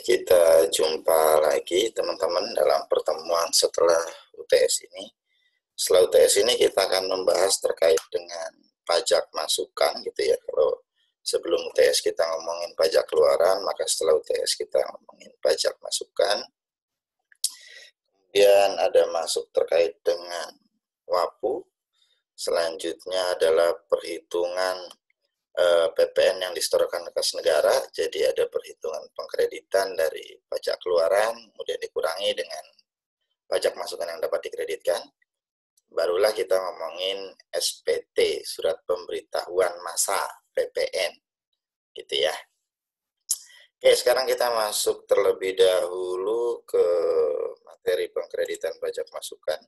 kita jumpa lagi teman-teman dalam pertemuan setelah UTS ini. Setelah UTS ini kita akan membahas terkait dengan pajak masukan gitu ya. Kalau sebelum UTS kita ngomongin pajak keluaran, maka setelah UTS kita ngomongin pajak masukan. Kemudian ada masuk terkait dengan WAPU. Selanjutnya adalah perhitungan PPN yang disetorkan ke kas negara, jadi ada perhitungan pengkreditan dari pajak keluaran, kemudian dikurangi dengan pajak masukan yang dapat dikreditkan. Barulah kita ngomongin SPT, Surat Pemberitahuan Masa PPN, gitu ya. Oke, sekarang kita masuk terlebih dahulu ke materi pengkreditan pajak masukan.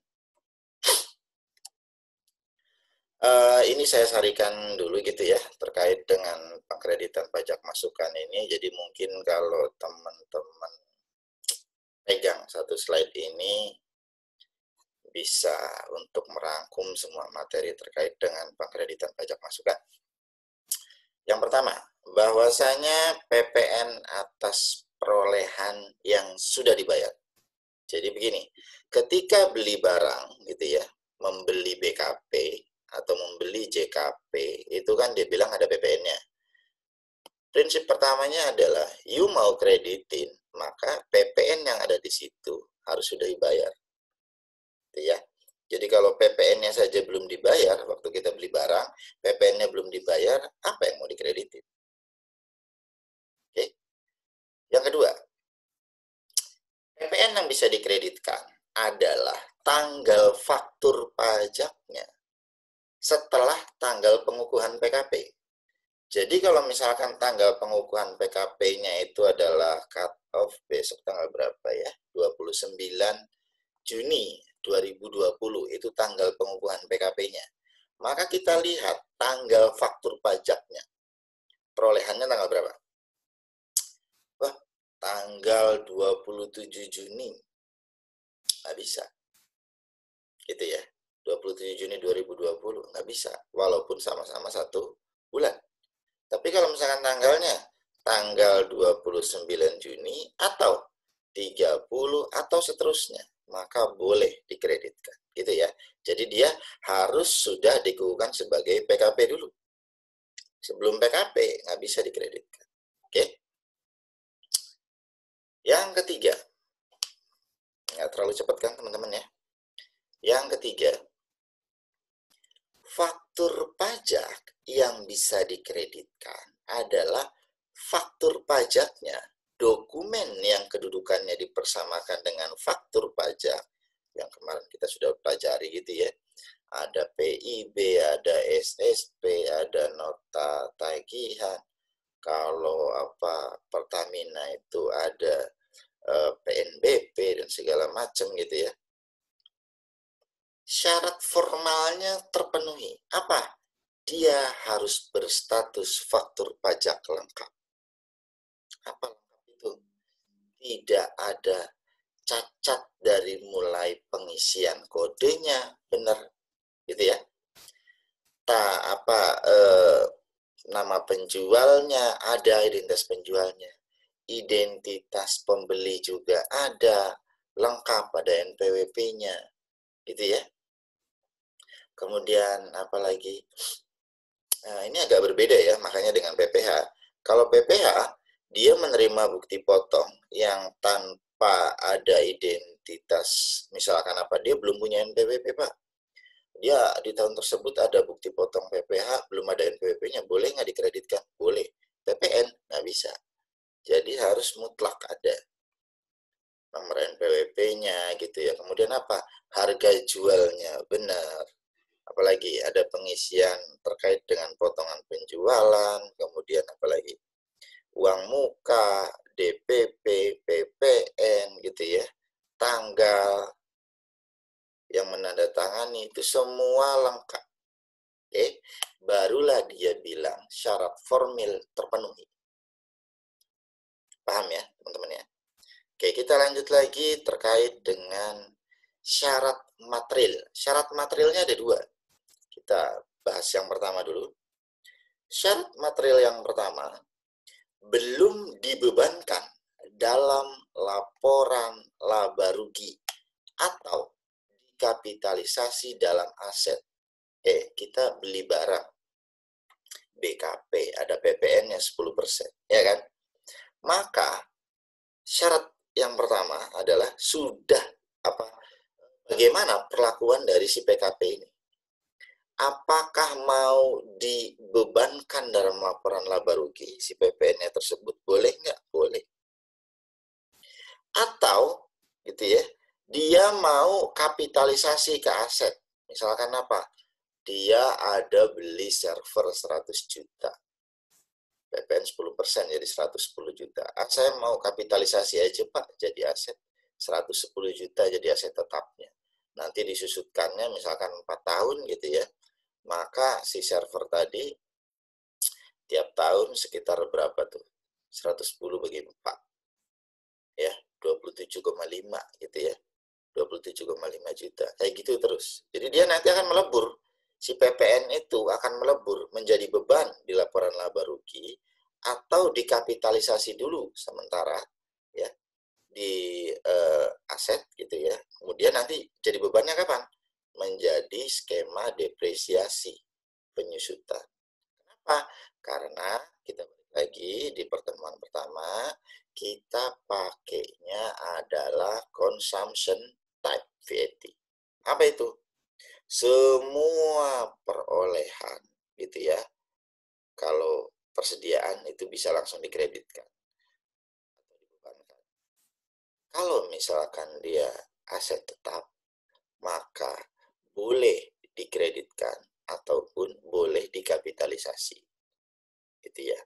Ini saya sarikan dulu gitu ya, terkait dengan pengkreditan pajak masukan ini. Jadi mungkin kalau teman-teman pegang satu slide ini, bisa untuk merangkum semua materi terkait dengan pengkreditan pajak masukan. Yang pertama, bahwasanya PPN atas perolehan yang sudah dibayar. Jadi begini, ketika beli barang gitu ya, membeli BKP, atau membeli JKP, itu kan dia bilang ada PPN-nya. Prinsip pertamanya adalah, you mau kreditin, maka PPN yang ada di situ harus sudah dibayar. Gitu ya. Jadi kalau PPN-nya saja belum dibayar, waktu kita beli barang, PPN-nya belum dibayar, apa yang mau dikreditin? Oke. Yang kedua, PPN yang bisa dikreditkan adalah tanggal faktur pajaknya setelah tanggal pengukuhan PKP. Jadi kalau misalkan tanggal pengukuhan PKP-nya itu adalah cut off besok tanggal berapa ya? 29 Juni 2020 itu tanggal pengukuhan PKP-nya. Maka kita lihat tanggal faktur pajaknya. Perolehannya tanggal berapa? Wah, tanggal 27 Juni. Nggak bisa. Gitu ya. 27 Juni 2020 nggak bisa, walaupun sama-sama satu bulan. Tapi kalau misalkan tanggalnya tanggal 29 Juni atau 30 atau seterusnya, maka boleh dikreditkan, gitu ya. Jadi dia harus sudah dikukuhkan sebagai PKP dulu. Sebelum PKP nggak bisa dikreditkan. Oke. Yang ketiga, nggak terlalu cepat kan teman-teman ya. Yang ketiga, faktur pajak yang bisa dikreditkan adalah faktur pajaknya, dokumen yang kedudukannya dipersamakan dengan faktur pajak, yang kemarin kita sudah pelajari gitu ya. Ada PIB, ada SSP, ada nota tagihan. Kalau Pertamina itu ada PNBP dan segala macam gitu ya. Syarat formalnya terpenuhi. Apa? Dia harus berstatus faktur pajak lengkap. Apa lengkap itu? Tidak ada cacat dari mulai pengisian kodenya, benar, gitu ya. Nama penjualnya ada, identitas penjualnya. Identitas pembeli juga ada, lengkap, ada NPWP-nya, gitu ya. Kemudian apalagi, nah, ini agak berbeda ya, makanya dengan PPH. Kalau PPH, dia menerima bukti potong yang tanpa ada identitas, misalkan dia belum punya NPWP, Pak. Dia di tahun tersebut ada bukti potong PPH, belum ada NPWP-nya, boleh nggak dikreditkan? Boleh. PPN nggak bisa. Jadi harus mutlak ada nomor NPWP-nya gitu ya. Kemudian harga jualnya benar. Apalagi ada pengisian terkait dengan potongan penjualan, kemudian apalagi uang muka, DPP, PPN gitu ya, tanggal yang menandatangani itu semua lengkap. Oke, barulah dia bilang syarat formil terpenuhi. Paham ya teman-teman ya? Oke, kita lanjut lagi terkait dengan syarat material. Syarat materialnya ada dua. Kita bahas yang pertama dulu. Syarat material yang pertama, belum dibebankan dalam laporan laba rugi atau dikapitalisasi dalam aset. Kita beli barang BKP, ada PPN-nya 10%, ya kan? Maka syarat yang pertama adalah bagaimana perlakuan dari si PKP ini? Apakah mau dibebankan dalam laporan laba rugi si PPN-nya tersebut? Boleh nggak? Boleh. Atau gitu ya, dia mau kapitalisasi ke aset. Misalkan apa? Dia ada beli server 100 juta. PPN 10% jadi 110 juta. Saya mau kapitalisasi aja Pak jadi aset. 110 juta jadi aset tetapnya. Nanti disusutkannya misalkan 4 tahun gitu ya. Maka si server tadi tiap tahun sekitar berapa tuh? 110 bagi 4. Ya, 27,5 gitu ya. 27,5 juta. Kayak gitu terus. Jadi dia nanti akan melebur. Si PPN itu akan melebur menjadi beban di laporan laba rugi atau dikapitalisasi dulu sementara ya di aset gitu ya. Kemudian nanti jadi bebannya kapan? Menjadi skema depresiasi penyusutan. Kenapa? Karena kita balik lagi di pertemuan pertama, kita pakainya adalah consumption type VAT. Apa itu? Semua perolehan gitu ya. Kalau persediaan itu bisa langsung dikreditkan atau dibebankan. Kalau misalkan dia aset tetap, maka boleh dikreditkan ataupun boleh dikapitalisasi. Gitu ya.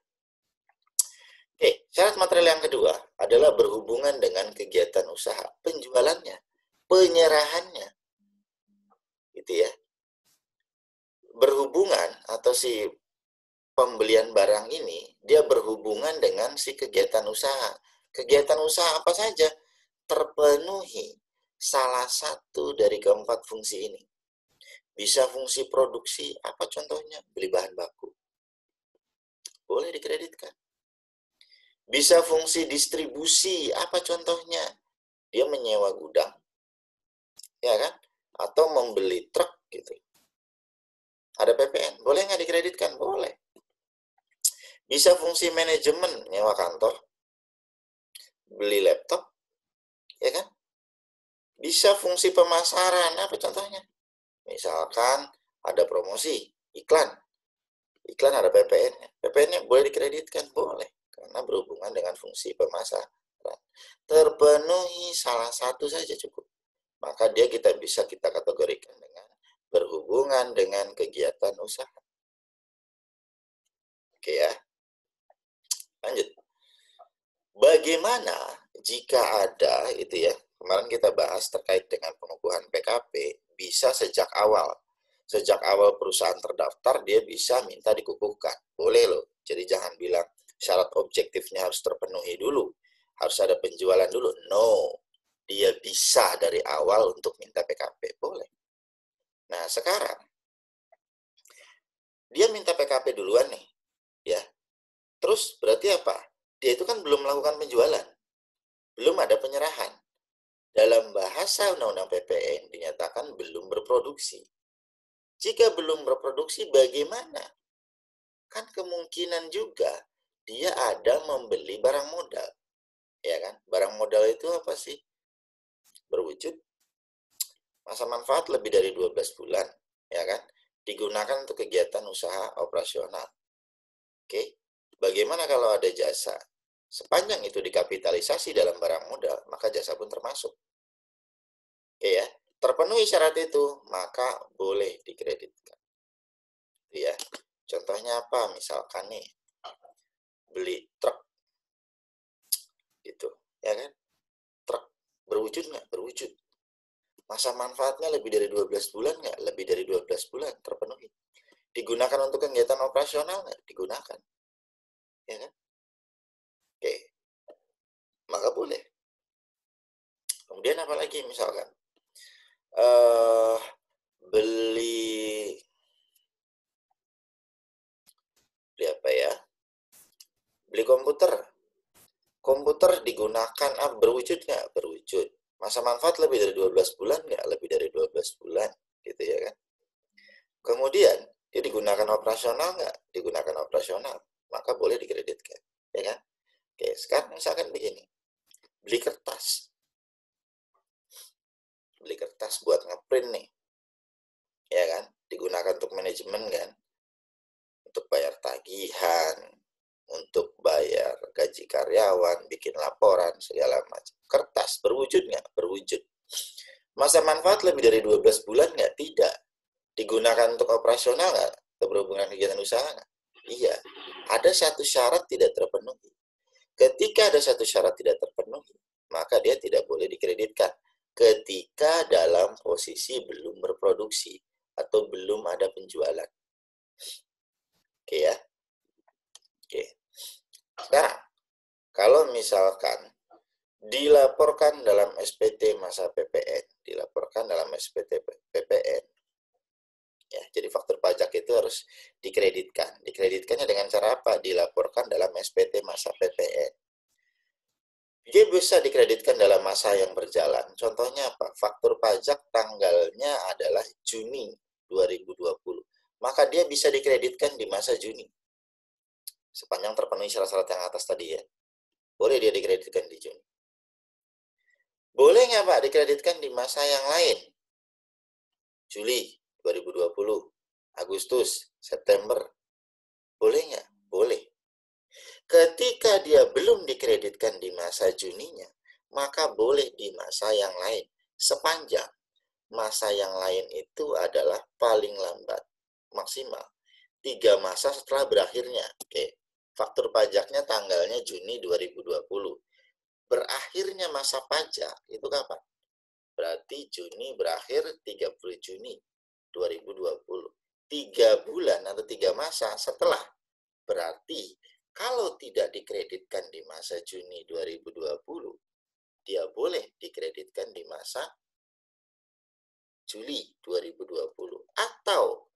Oke, syarat material yang kedua adalah berhubungan dengan kegiatan usaha, penjualannya, penyerahannya. Gitu ya. Berhubungan atau si pembelian barang ini, dia berhubungan dengan si kegiatan usaha. Kegiatan usaha apa saja? Terpenuhi salah satu dari keempat fungsi ini. Bisa fungsi produksi, apa contohnya? Beli bahan baku. Boleh dikreditkan. Bisa fungsi distribusi, apa contohnya? Dia menyewa gudang, ya kan? Atau membeli truk gitu. Ada PPN, boleh nggak dikreditkan? Boleh. Bisa fungsi manajemen, nyewa kantor, beli laptop, ya kan? Bisa fungsi pemasaran, apa contohnya? Misalkan ada promosi, iklan. Iklan ada PPN-nya. PPN-nya boleh dikreditkan? Boleh. Karena berhubungan dengan fungsi pemasaran. Terpenuhi salah satu saja cukup. Maka dia bisa kita kategorikan dengan berhubungan dengan kegiatan usaha. Oke ya. Lanjut. Bagaimana jika ada itu ya, kemarin kita bahas terkait dengan pengukuhan PKP, bisa sejak awal. Sejak awal perusahaan terdaftar, dia bisa minta dikukuhkan. Boleh loh. Jadi jangan bilang syarat objektifnya harus terpenuhi dulu. Harus ada penjualan dulu. No. Dia bisa dari awal untuk minta PKP. Boleh. Nah, sekarang dia minta PKP duluan nih. Ya. Terus berarti apa? Dia itu kan belum melakukan penjualan. Belum ada penyerahan. Dalam bahasa Undang-Undang PPN dinyatakan belum berproduksi. Jika belum berproduksi, bagaimana? Kan kemungkinan juga dia ada membeli barang modal. Ya kan? Barang modal itu apa sih? Berwujud masa manfaat lebih dari 12 bulan. Ya kan? Digunakan untuk kegiatan usaha operasional. Oke? Bagaimana kalau ada jasa? Sepanjang itu dikapitalisasi dalam barang modal, maka jasa pun termasuk. Oke ya? Terpenuhi syarat itu, maka boleh dikreditkan. Ya, contohnya apa? Misalkan nih, beli truk, gitu, ya kan? Truk berwujud nggak? Berwujud. Masa manfaatnya lebih dari 12 bulan nggak? Lebih dari 12 bulan terpenuhi. Digunakan untuk kegiatan operasional nggak? Digunakan, ya kan? Oke, maka boleh. Kemudian apa lagi misalkan? Beli apa ya? Beli komputer komputer digunakan, berwujud nggak? Berwujud. Masa manfaat lebih dari 12 bulan nggak? Lebih dari 12 bulan, gitu ya kan. Kemudian, dia digunakan operasional nggak? Digunakan operasional, maka boleh dikreditkan, ya kan. Oke, sekarang misalkan begini, beli kertas buat ngeprint nih, ya kan, digunakan untuk manajemen kan, untuk bayar tagihan, untuk bayar gaji karyawan, bikin laporan, segala macam. Kertas, berwujud nggak? Berwujud. Masa manfaat lebih dari 12 bulan nggak? Tidak. Digunakan untuk operasional nggak? Atau berhubungan kegiatan usaha nggak? Iya. Ada satu syarat tidak terpenuhi. Ketika ada satu syarat tidak terpenuhi, maka dia tidak boleh dikreditkan. Ketika dalam posisi belum berproduksi atau belum ada penjualan. Oke ya. Oke. Sekarang, kalau misalkan dilaporkan dalam SPT masa PPN, ya, jadi faktur pajak itu harus dikreditkan. Dikreditkannya dengan cara apa? Dilaporkan dalam SPT masa PPN. Dia bisa dikreditkan dalam masa yang berjalan. Contohnya apa? Faktur pajak tanggalnya adalah Juni 2020. Maka dia bisa dikreditkan di masa Juni. Sepanjang terpenuhi syarat-syarat yang atas tadi ya. Boleh dia dikreditkan di Juni. Boleh nggak Pak dikreditkan di masa yang lain? Juli 2020, Agustus, September. Boleh nggak? Boleh. Ketika dia belum dikreditkan di masa Juninya, maka boleh di masa yang lain. Sepanjang masa yang lain itu adalah paling lambat, maksimal 3 masa setelah berakhirnya. Oke, faktur pajaknya tanggalnya Juni 2020. Berakhirnya masa pajak itu kapan? Berarti Juni berakhir 30 Juni 2020. 3 bulan atau 3 masa setelah. Berarti kalau tidak dikreditkan di masa Juni 2020, dia boleh dikreditkan di masa Juli 2020. Atau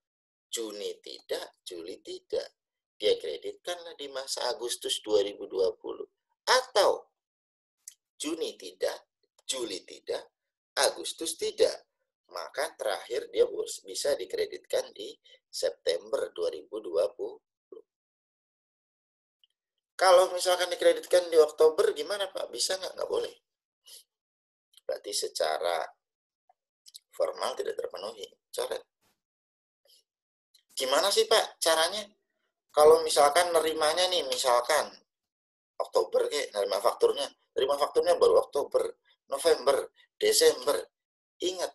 Juni tidak, Juli tidak. Dia kreditkanlah di masa Agustus 2020. Atau Juni tidak, Juli tidak, Agustus tidak. Maka terakhir dia bisa dikreditkan di September 2020. Kalau misalkan dikreditkan di Oktober, gimana Pak? Bisa nggak? Nggak boleh. Berarti secara formal tidak terpenuhi. Coret. Gimana sih Pak caranya? Kalau misalkan nerimanya nih, misalkan Oktober kayak nerima fakturnya baru Oktober, November, Desember. Ingat,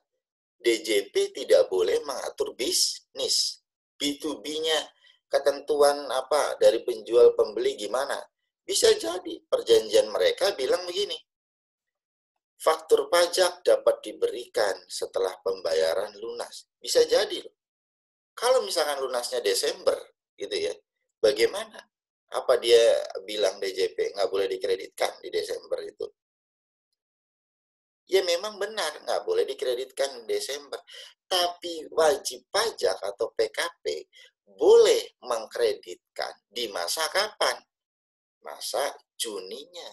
DJP tidak boleh mengatur bisnis. B2B-nya, ketentuan apa dari penjual pembeli gimana? Bisa jadi perjanjian mereka bilang begini, faktur pajak dapat diberikan setelah pembayaran lunas. Bisa jadi loh. Kalau misalkan lunasnya Desember, gitu ya, bagaimana? Apa dia bilang DJP nggak boleh dikreditkan di Desember itu? Ya memang benar, nggak boleh dikreditkan di Desember. Tapi wajib pajak atau PKP boleh mengkreditkan di masa kapan? Masa Juninya,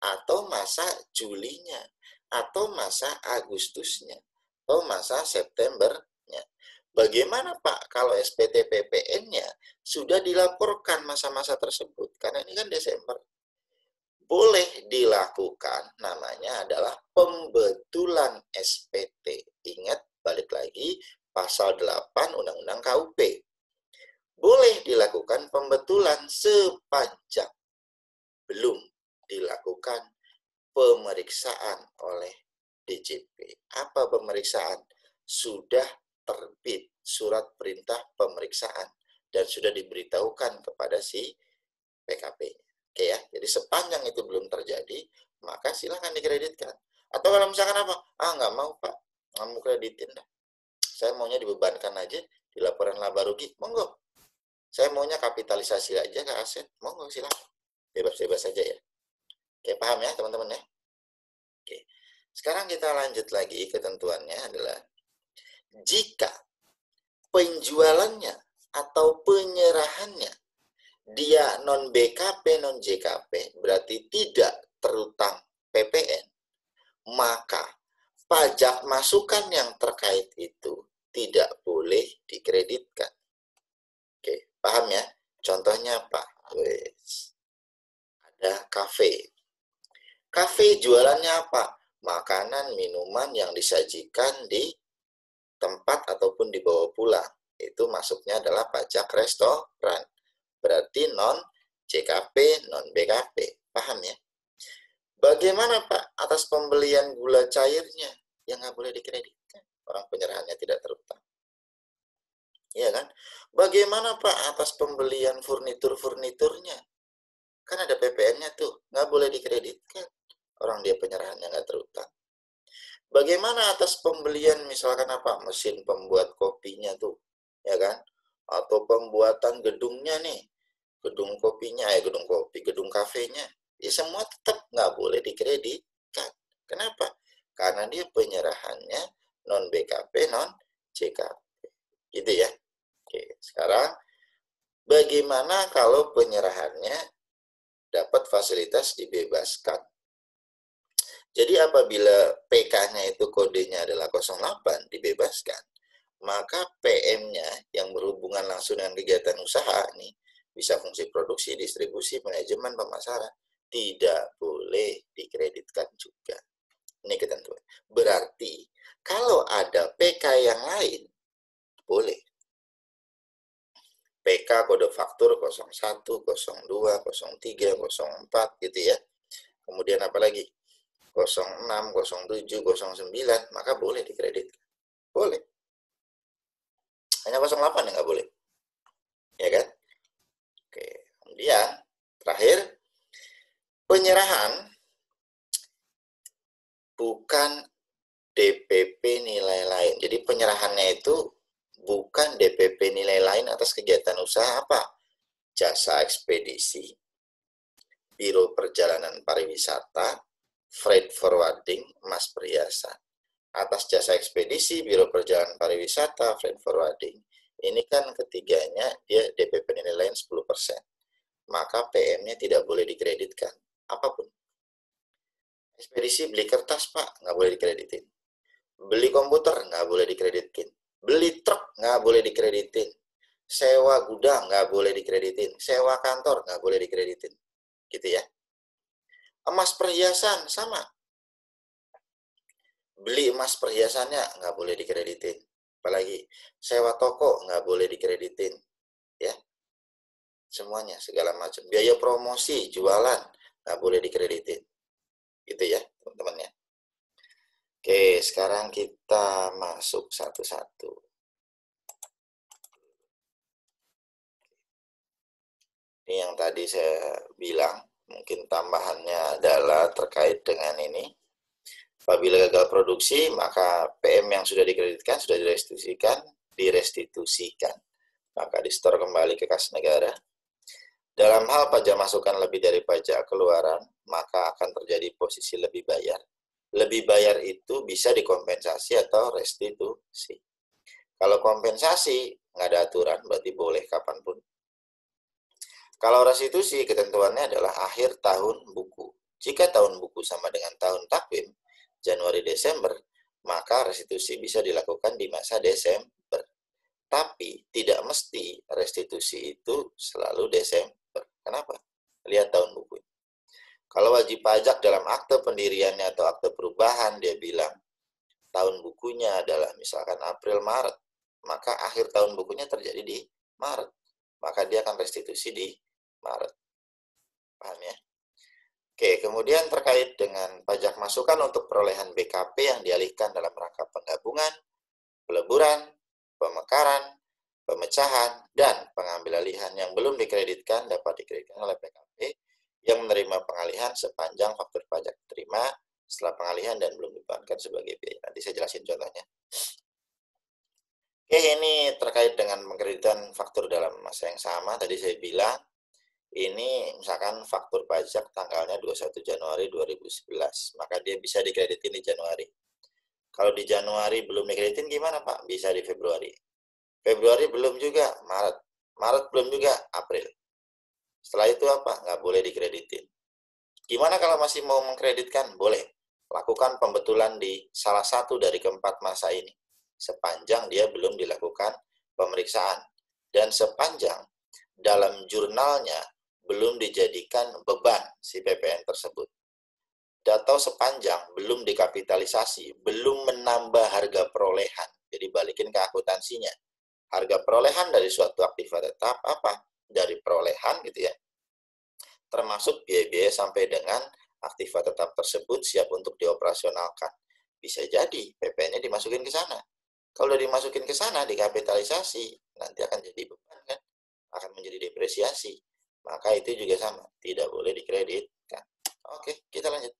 atau masa Julinya, atau masa Agustusnya, atau masa Septembernya. Bagaimana Pak kalau SPT PPN-nya sudah dilaporkan masa-masa tersebut? Karena ini kan Desember. Boleh dilakukan, namanya adalah pembetulan SPT. Ingat, balik lagi, pasal 8 Undang-Undang KUP. Boleh dilakukan pembetulan sepanjang belum dilakukan pemeriksaan oleh DJP. Apa pemeriksaan? Sudah terbit surat perintah pemeriksaan dan sudah diberitahukan kepada si PKP. Oke ya, jadi sepanjang itu belum terjadi, maka silahkan dikreditkan. Atau kalau misalkan apa? Nggak mau Pak, nggak mau kreditin dah. Saya maunya dibebankan aja di laporan laba rugi, monggo. Saya maunya kapitalisasi aja ke aset, monggo silahkan. Bebas-bebas saja ya. Oke, paham ya teman-teman ya? Oke, sekarang kita lanjut lagi, ketentuannya adalah jika penjualannya atau penyerahannya dia non BKP, non JKP, berarti tidak terutang PPN, maka pajak masukan yang terkait itu tidak boleh dikreditkan. Oke, paham ya? Contohnya apa? Ada kafe. Kafe jualannya apa? Makanan, minuman yang disajikan di tempat ataupun dibawa pulang. Itu masuknya adalah pajak restoran. Berarti non JKP, non BKP. Paham ya? Bagaimana Pak atas pembelian gula cairnya yang nggak boleh dikreditkan? Orang penyerahannya tidak terutang. Iya kan? Bagaimana Pak atas pembelian furniturnya? Kan ada PPN-nya tuh, nggak boleh dikreditkan. Orang dia penyerahannya nggak terutang. Bagaimana atas pembelian misalkan apa? Mesin pembuat kopinya tuh, ya kan? Atau pembuatan gedungnya nih, gedung kopinya, gedung kopi, gedung kafenya. Ya semua tetap nggak boleh dikreditkan. Kenapa? Karena dia penyerahannya non BKP, non JKP. Gitu ya. Oke, sekarang bagaimana kalau penyerahannya dapat fasilitas dibebaskan? Jadi apabila PK-nya itu kodenya adalah 08 dibebaskan, maka PM-nya yang berhubungan langsung dengan kegiatan usaha nih, bisa fungsi produksi, distribusi, manajemen, pemasaran, tidak boleh dikreditkan juga. Ini ketentuan. Berarti kalau ada PK yang lain, boleh. PK kode faktur 01, 02, 03, 04 gitu ya. Kemudian apa lagi? 06, 07, 09, maka boleh dikreditkan. Boleh. Hanya 08 yang nggak boleh. Ya kan? Oke. Kemudian, terakhir, penyerahan bukan DPP nilai lain. Jadi penyerahannya itu bukan DPP nilai lain atas kegiatan usaha apa? Jasa ekspedisi, biro perjalanan pariwisata, freight forwarding, mas perhiasan. Atas jasa ekspedisi, biro perjalanan pariwisata, freight forwarding. Ini kan ketiganya dia DPP nilai lain 10%. Maka PM-nya tidak boleh dikreditkan. Apapun. Ekspedisi beli kertas, Pak, nggak boleh dikreditin. Beli komputer, nggak boleh dikreditin. Beli truk, nggak boleh dikreditin. Sewa gudang, nggak boleh dikreditin. Sewa kantor, nggak boleh dikreditin. Gitu ya. Emas perhiasan, sama. Beli emas perhiasannya nggak boleh dikreditin. Apalagi sewa toko nggak boleh dikreditin. Ya, semuanya, segala macam. Biaya promosi, jualan, nggak boleh dikreditin. Gitu ya, teman-teman ya. Oke, sekarang kita masuk satu-satu. Ini yang tadi saya bilang, mungkin tambahannya adalah terkait dengan ini. Apabila gagal produksi, maka PM yang sudah dikreditkan, sudah direstitusikan. Maka disetor kembali ke kas negara. Dalam hal pajak masukan lebih dari pajak keluaran, maka akan terjadi posisi lebih bayar. Lebih bayar itu bisa dikompensasi atau restitusi. Kalau kompensasi, nggak ada aturan, berarti boleh kapanpun. Kalau restitusi, ketentuannya adalah akhir tahun buku. Jika tahun buku sama dengan tahun takvim, Januari-Desember, maka restitusi bisa dilakukan di masa Desember. Tapi tidak mesti restitusi itu selalu Desember. Kenapa? Lihat tahun buku. Kalau wajib pajak dalam akte pendiriannya atau akte perubahan, dia bilang tahun bukunya adalah misalkan April-Maret, maka akhir tahun bukunya terjadi di Maret. Maka dia akan restitusi di Maret. Paham ya? Oke, kemudian terkait dengan pajak masukan untuk perolehan BKP yang dialihkan dalam rangka penggabungan, peleburan, pemekaran, pemecahan, dan pengambil alihan yang belum dikreditkan dapat dikreditkan oleh PKP yang menerima pengalihan sepanjang faktur pajak diterima setelah pengalihan dan belum dibebankan sebagai biaya. Nanti saya jelasin contohnya. Oke, ini terkait dengan pengkreditan faktur dalam masa yang sama. Tadi saya bilang, ini misalkan faktur pajak tanggalnya 21 Januari 2011, maka dia bisa dikreditin di Januari. Kalau di Januari belum dikreditin gimana Pak? Bisa di Februari. Februari belum juga, Maret. Maret belum juga, April. Setelah itu apa? Nggak boleh dikreditin. Gimana kalau masih mau mengkreditkan? Boleh. Lakukan pembetulan di salah satu dari keempat masa ini, sepanjang dia belum dilakukan pemeriksaan. Dan sepanjang dalam jurnalnya belum dijadikan beban si PPN tersebut. Atau sepanjang belum dikapitalisasi, belum menambah harga perolehan. Jadi balikin ke akuntansinya. Harga perolehan dari suatu aktiva tetap apa? Dari perolehan gitu ya. Termasuk biaya-biaya sampai dengan aktiva tetap tersebut siap untuk dioperasionalkan. Bisa jadi PPN-nya dimasukin ke sana. Kalau udah dimasukin ke sana, dikapitalisasi, nanti akan jadi beban kan? Akan menjadi depresiasi. Maka itu juga sama, tidak boleh dikreditkan. Oke, kita lanjut.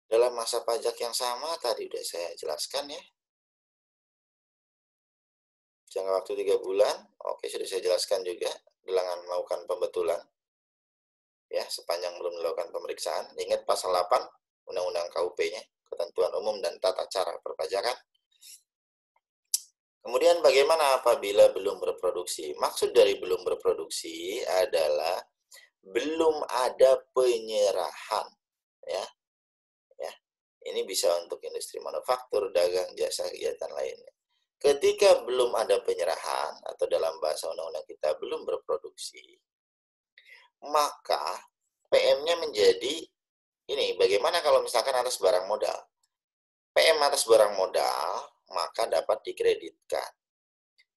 Dalam masa pajak yang sama, tadi udah saya jelaskan ya. Jangka waktu 3 bulan, oke sudah saya jelaskan juga. Dengan melakukan pembetulan, ya sepanjang belum melakukan pemeriksaan. Ingat pasal 8 Undang-Undang KUP-nya, Ketentuan Umum dan Tata Cara Perpajakan. Kemudian bagaimana apabila belum berproduksi? Maksud dari belum berproduksi adalah belum ada penyerahan, ya. Ini bisa untuk industri manufaktur, dagang, jasa, kegiatan lainnya. Ketika belum ada penyerahan, atau dalam bahasa undang-undang kita belum berproduksi, maka PM-nya menjadi ini, bagaimana kalau misalkan atas barang modal? PM atas barang modal, maka dapat dikreditkan.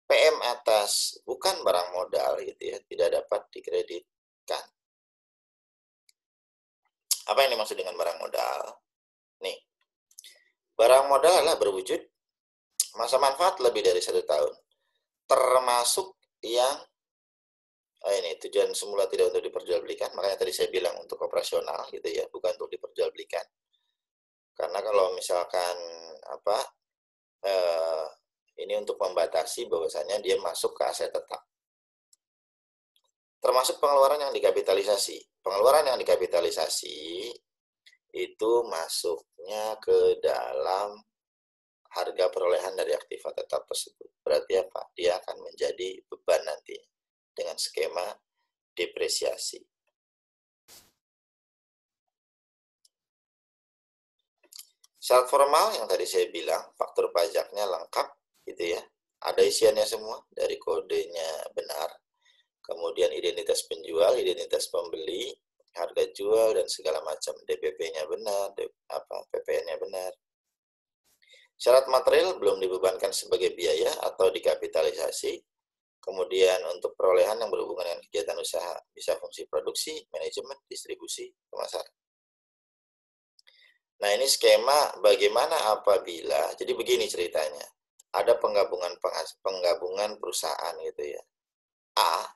PM atas bukan barang modal gitu ya, tidak dapat dikreditkan. Apa yang dimaksud dengan barang modal? Nih, barang modal adalah berwujud masa manfaat lebih dari 1 tahun, termasuk yang ini tujuan semula tidak untuk diperjualbelikan, makanya tadi saya bilang untuk operasional gitu ya, bukan untuk diperjualbelikan. Karena kalau misalkan apa ini untuk membatasi bahwasanya dia masuk ke aset tetap. Termasuk pengeluaran yang dikapitalisasi. Pengeluaran yang dikapitalisasi itu masuknya ke dalam harga perolehan dari aktiva tetap tersebut. Berarti apa? Dia akan menjadi beban nanti dengan skema depresiasi. Syarat formal yang tadi saya bilang, faktur pajaknya lengkap gitu ya. Ada isiannya semua, dari kodenya benar, kemudian identitas penjual, identitas pembeli, harga jual dan segala macam, DPP-nya benar, PPN-nya benar. Syarat material belum dibebankan sebagai biaya atau dikapitalisasi. Kemudian untuk perolehan yang berhubungan dengan kegiatan usaha, bisa fungsi produksi, manajemen, distribusi, pemasaran. Nah, ini skema bagaimana apabila, jadi begini ceritanya. Ada penggabungan perusahaan gitu ya. A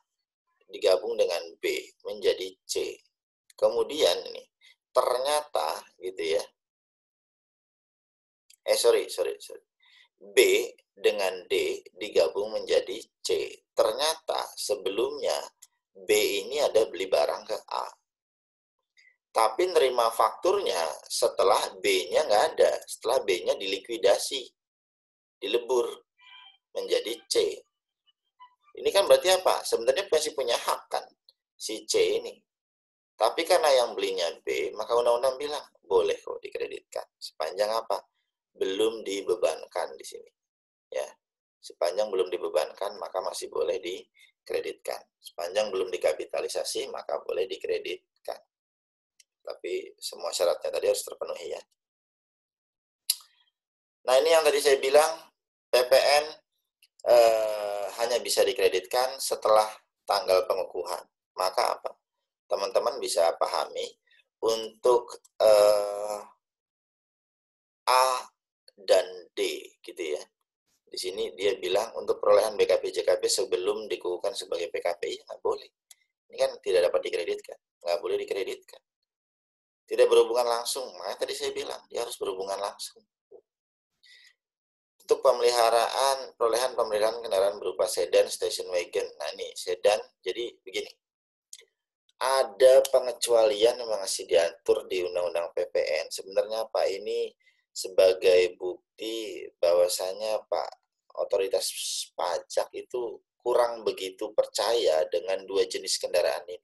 digabung dengan B menjadi C. Kemudian ini ternyata gitu ya. Sorry. B dengan D digabung menjadi C. Ternyata sebelumnya B ini ada beli barang ke A. Tapi nerima fakturnya setelah B-nya nggak ada. Setelah B-nya dilikuidasi, dilebur menjadi C. Ini kan berarti apa? Sebenarnya masih punya hak kan si C ini. Tapi karena yang belinya B, maka undang-undang bilang boleh kok dikreditkan. Sepanjang apa? Belum dibebankan di sini. Ya. Sepanjang belum dibebankan, maka masih boleh dikreditkan. Sepanjang belum dikapitalisasi, maka boleh dikreditkan. Tapi semua syaratnya tadi harus terpenuhi ya. Nah, ini yang tadi saya bilang, PPN hanya bisa dikreditkan setelah tanggal pengukuhan. Maka apa? Teman-teman bisa pahami untuk A dan D gitu ya. Di sini dia bilang untuk perolehan BKP JKP sebelum dikukuhkan sebagai PKPI nggak boleh. Ini kan tidak dapat dikreditkan, nggak boleh dikreditkan. Tidak berhubungan langsung, makanya tadi saya bilang dia harus berhubungan langsung. Untuk perolehan pemeliharaan kendaraan berupa sedan, station wagon. Nah ini sedan, jadi begini. Ada pengecualian yang masih diatur di Undang-Undang PPN. Sebenarnya Pak ini sebagai bukti bahwasanya Pak otoritas pajak itu kurang begitu percaya dengan dua jenis kendaraan ini.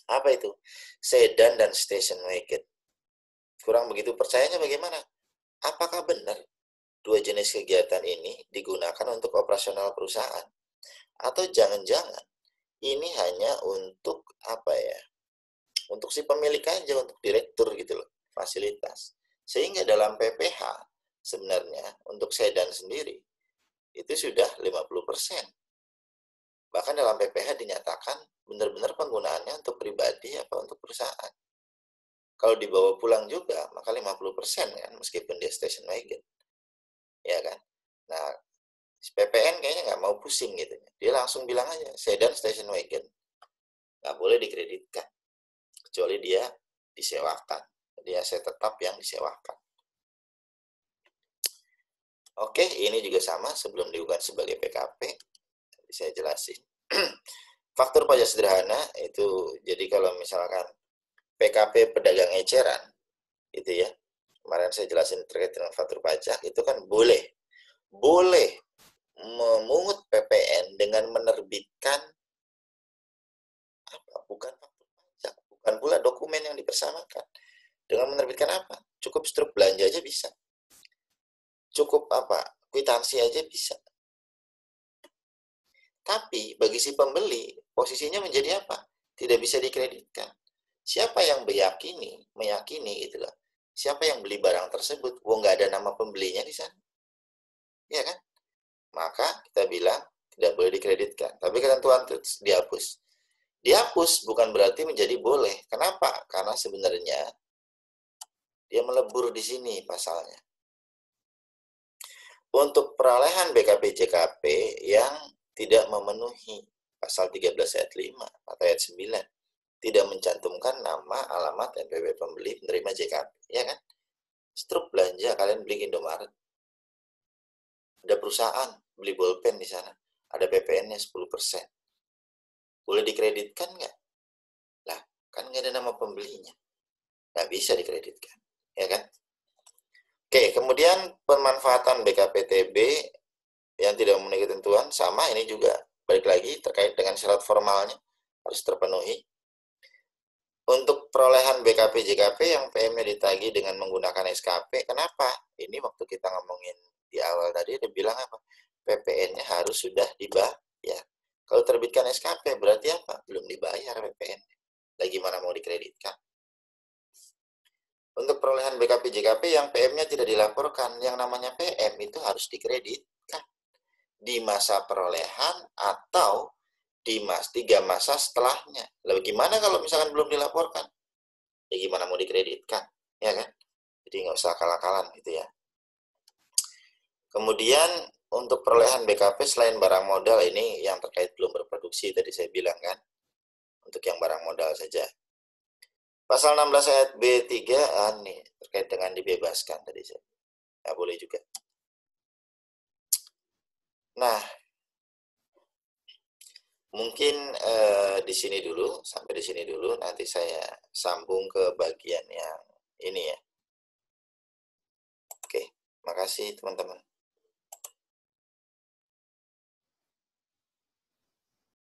Apa itu? Sedan dan station wagon. Kurang begitu percayanya bagaimana? Apakah benar dua jenis kegiatan ini digunakan untuk operasional perusahaan? Atau jangan-jangan ini hanya untuk apa ya? Untuk si pemilik aja, untuk direktur gitu loh, fasilitas. Sehingga dalam PPH sebenarnya untuk sedan sendiri itu sudah 50%. Bahkan dalam PPH dinyatakan benar-benar penggunaannya untuk pribadi apa untuk perusahaan. Kalau dibawa pulang juga, maka 50% kan, meskipun dia station wagon. Ya kan? Nah, PPN kayaknya nggak mau pusing gitu. Dia langsung bilang aja, sedan station wagon. Nggak boleh dikreditkan. Kecuali dia disewakan. Jadi aset tetap yang disewakan. Oke, ini juga sama sebelum diugat sebagai PKP. Saya jelasin. Faktur pajak sederhana itu, jadi kalau misalkan PKP pedagang eceran, gitu ya. Kemarin saya jelasin terkait dengan faktur pajak, itu kan boleh memungut PPN dengan menerbitkan apa? Bukan faktur pajak, bukan pula dokumen yang dipersamakan. Dengan menerbitkan apa? Cukup struk belanja aja bisa. Cukup apa? Kwitansi aja bisa. Tapi bagi si pembeli, posisinya menjadi apa? Tidak bisa dikreditkan. Siapa yang meyakini itulah. Siapa yang beli barang tersebut? Wong nggak ada nama pembelinya di sana. Ya kan? Maka kita bilang tidak boleh dikreditkan. Tapi ketentuan itu dihapus. Dihapus bukan berarti menjadi boleh. Kenapa? Karena sebenarnya dia melebur di sini pasalnya. Untuk perolehan BKP JKP yang tidak memenuhi pasal 13 ayat 5 atau ayat 9, tidak mencantumkan nama, alamat, NPWP pembeli penerima JKP, ya kan? Struk belanja, kalian beli Indomaret. Ada perusahaan, beli bolpen di sana. Ada PPN-nya 10%. Boleh dikreditkan nggak? Lah, kan nggak ada nama pembelinya. Nggak bisa dikreditkan, ya kan? Oke, kemudian pemanfaatan BKPTB yang tidak memenuhi ketentuan, sama ini juga. Balik lagi, terkait dengan syarat formalnya, harus terpenuhi. Untuk perolehan BKP JKP yang PM-nya ditagih dengan menggunakan SKP, kenapa? Ini waktu kita ngomongin di awal tadi, dia bilang apa? PPN-nya harus sudah dibayar. Kalau terbitkan SKP, berarti apa? Belum dibayar PPN-nya. Lagi mana mau dikreditkan? Untuk perolehan BKP JKP yang PM-nya tidak dilaporkan, yang namanya PM itu harus dikreditkan di masa perolehan atau di 3 masa setelahnya. Lalu gimana kalau misalkan belum dilaporkan? Ya gimana mau dikreditkan, ya kan? Jadi nggak usah kalah-kalan gitu ya. Kemudian untuk perolehan BKP selain barang modal, ini yang terkait belum berproduksi tadi saya bilang kan, untuk yang barang modal saja. Pasal 16 ayat B3 nih terkait dengan dibebaskan tadi saya. Nggak boleh juga. Nah, mungkin di sini dulu, sampai di sini dulu, nanti saya sambung ke bagian yang ini ya. Oke, makasih teman-teman.